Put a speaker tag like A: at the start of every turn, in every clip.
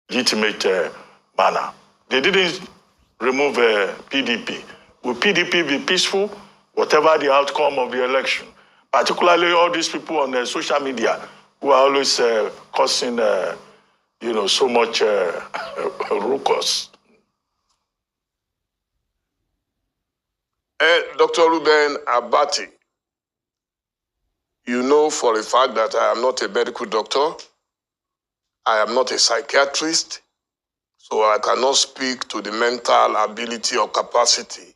A: legitimate manner. They didn't remove PDP. Will PDP be peaceful, whatever the outcome of the election? Particularly all these people on social media who are always causing, so much ruckus.
B: Dr. Ruben Abati, you know for a fact that I am not a medical doctor. I am not a psychiatrist, so I cannot speak to the mental ability or capacity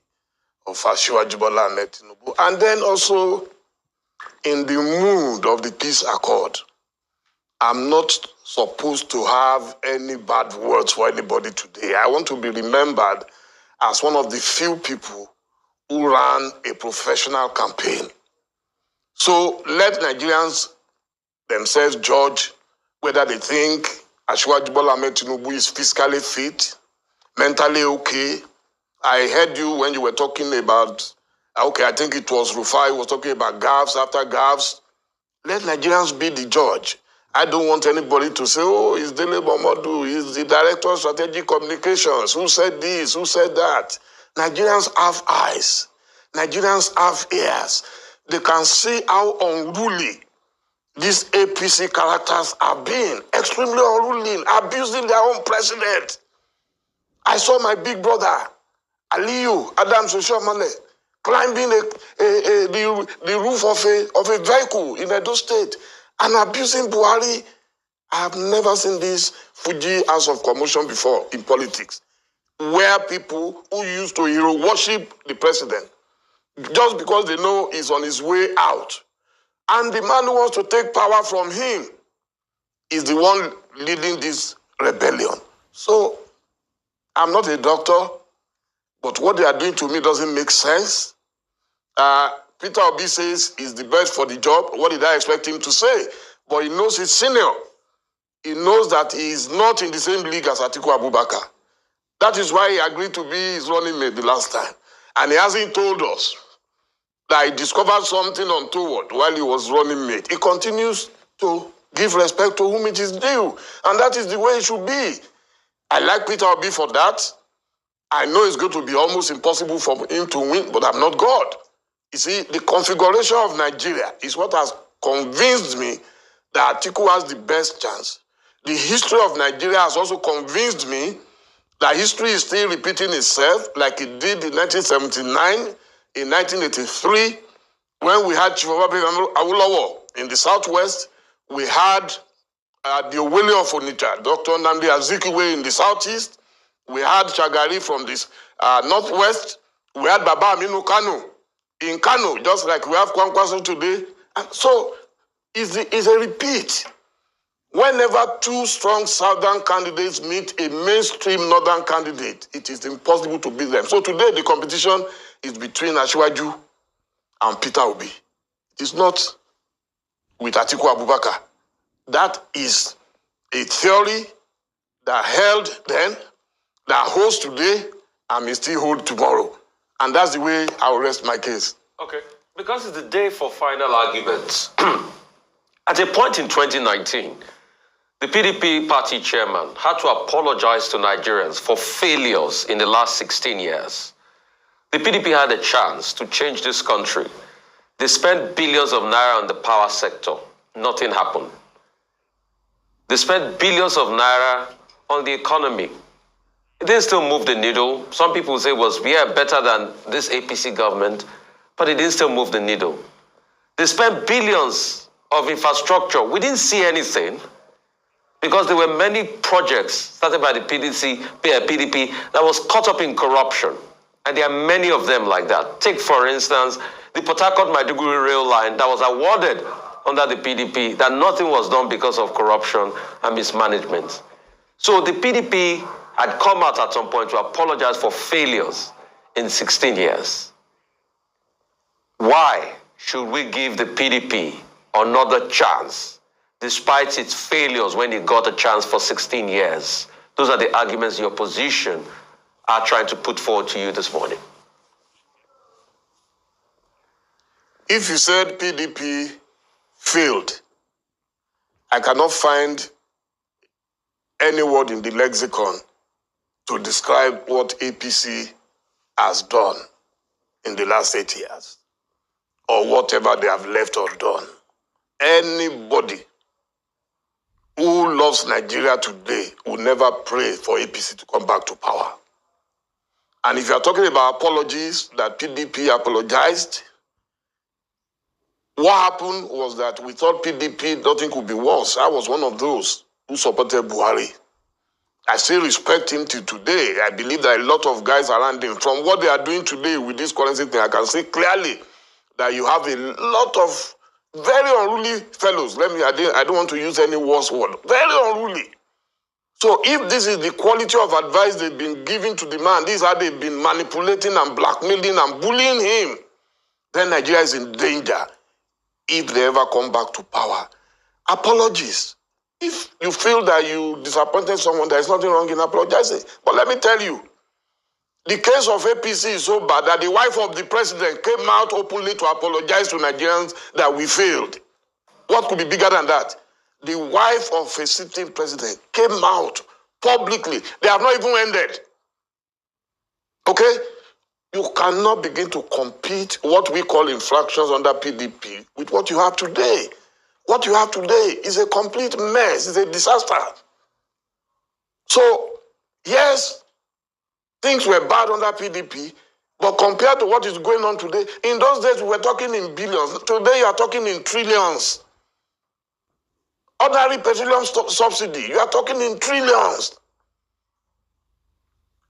B: of Asiwaju Bola Ahmed Tinubu. And then also, in the mood of the peace accord, I'm not supposed to have any bad words for anybody today. I want to be remembered as one of the few people who ran a professional campaign. So let Nigerians themselves judge whether they think Asiwaju Bola Ahmed Tinubu is physically fit, mentally okay. I heard you when you were talking about, I think it was Rufai was talking about gaffes after gaffes. Let Nigerians be the judge. I don't want anybody to say, oh, it's Dele Momodu, he's the director of strategic communications. Who said this? Who said that? Nigerians have eyes. Nigerians have ears. They can see how unruly these APC characters are being, extremely unruly, abusing their own president. I saw my big brother, Aliyu Adams Oshiomhole, climbing the roof of a vehicle in Edo State and abusing Buhari. I have never seen this Fuji House of Commotion before in politics, where people who used to hero worship the president just because they know he's on his way out. And the man who wants to take power from him is the one leading this rebellion. So, I'm not a doctor, but what they are doing to me doesn't make sense. Peter Obi says he's the best for the job. What did I expect him to say? But he knows he's senior. He knows that he is not in the same league as Atiku Abubakar. That is why he agreed to be his running mate the last time. And he hasn't told us that he discovered something untoward while he was running mate. He continues to give respect to whom it is due. And that is the way it should be. I like Peter Obi for that. I know it's going to be almost impossible for him to win, but I'm not God. You see, the configuration of Nigeria is what has convinced me that Atiku has the best chance. The history of Nigeria has also convinced me that history is still repeating itself like it did in 1979, in 1983, when we had Chief Obafemi Awolowo in the southwest, we had the Owele of Onitsha, Dr. Nnamdi Azikiwe in the southeast, we had Shagari from this northwest, we had Baba Aminu Kano in Kano, just like we have Kwankwaso today. And so it's a repeat. Whenever two strong southern candidates meet a mainstream northern candidate, it is impossible to beat them. So today the competition is between Asiwaju and Peter Obi. It is not with Atiku Abubakar. That is a theory that held then, that holds today, and may still hold tomorrow. And that's the way I'll rest my case.
C: Okay, because it's the day for final arguments. At a point in 2019, the PDP party chairman had to apologize to Nigerians for failures in the last 16 years. The PDP had a chance to change this country. They spent billions of naira on the power sector. Nothing happened. They spent billions of naira on the economy. It didn't still move the needle. Some people say it was better than this APC government, but it didn't still move the needle. They spent billions of infrastructure. We didn't see anything because there were many projects started by the PDP that was caught up in corruption. And there are many of them like that. Take, for instance, the Port Harcourt-Maiduguri rail line that was awarded under the PDP, that nothing was done because of corruption and mismanagement. So the PDP had come out at some point to apologize for failures in 16 years. Why should we give the PDP another chance, despite its failures when it got a chance for 16 years? Those are the arguments the opposition are trying to put forward to you this morning.
B: If you said PDP failed, I cannot find any word in the lexicon to describe what APC has done in the last 8 years, or whatever they have left or done. Anybody who loves Nigeria today will never pray for APC to come back to power. And if you are talking about apologies, that PDP apologized, what happened was that we thought PDP, nothing could be worse. I was one of those who supported Buhari. I still respect him till today. I believe that a lot of guys around him, from what they are doing today with this currency thing, I can see clearly that you have a lot of very unruly fellows. I don't want to use any worse word. Very unruly. So if this is the quality of advice they've been giving to the man, this is how they've been manipulating and blackmailing and bullying him, then Nigeria is in danger if they ever come back to power. Apologies. If you feel that you disappointed someone, there is nothing wrong in apologizing. But let me tell you, the case of APC is so bad that the wife of the president came out openly to apologize to Nigerians that we failed. What could be bigger than that? The wife of a sitting president came out publicly. They have not even ended. Okay? You cannot begin to compete what we call infractions under PDP with what you have today. What you have today is a complete mess. It's a disaster. So, yes, things were bad under PDP, but compared to what is going on today, in those days we were talking in billions. Today you are talking in trillions. Ordinary petroleum subsidy, you are talking in trillions.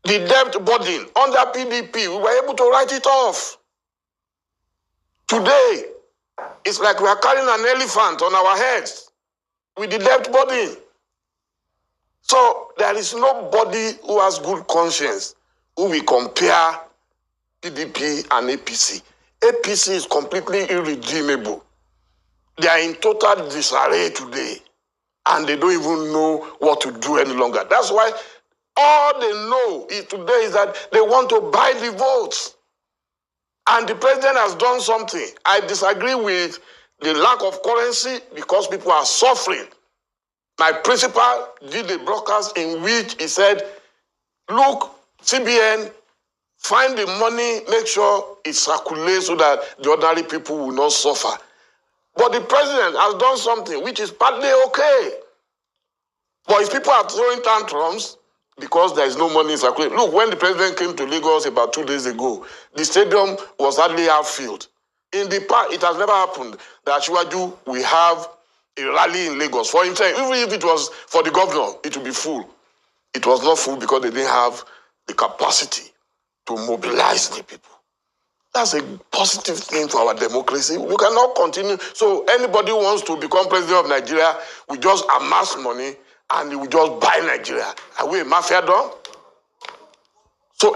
B: The debt burden under PDP, we were able to write it off. Today, it's like we are carrying an elephant on our heads with the debt burden. So there is nobody who has good conscience who will compare PDP and APC. APC is completely irredeemable. They are in total disarray today, and they don't even know what to do any longer. That's why all they know today is that they want to buy the votes. And the president has done something. I disagree with the lack of currency because people are suffering. My principal did a broadcast in which he said, look, CBN, find the money, make sure it circulates so that the ordinary people will not suffer. But the president has done something which is partly okay. But if people are throwing tantrums because there is no money in circulation. Look, when the president came to Lagos about 2 days ago, the stadium was hardly half filled. In the past, it has never happened that Shiwaju will have a rally in Lagos for himself. Even if it was for the governor, it would be full. It was not full because they didn't have the capacity to mobilize the people. That's a positive thing for our democracy. We cannot continue. So anybody who wants to become president of Nigeria will just amass money and he will just buy Nigeria. Are we a mafia dog? So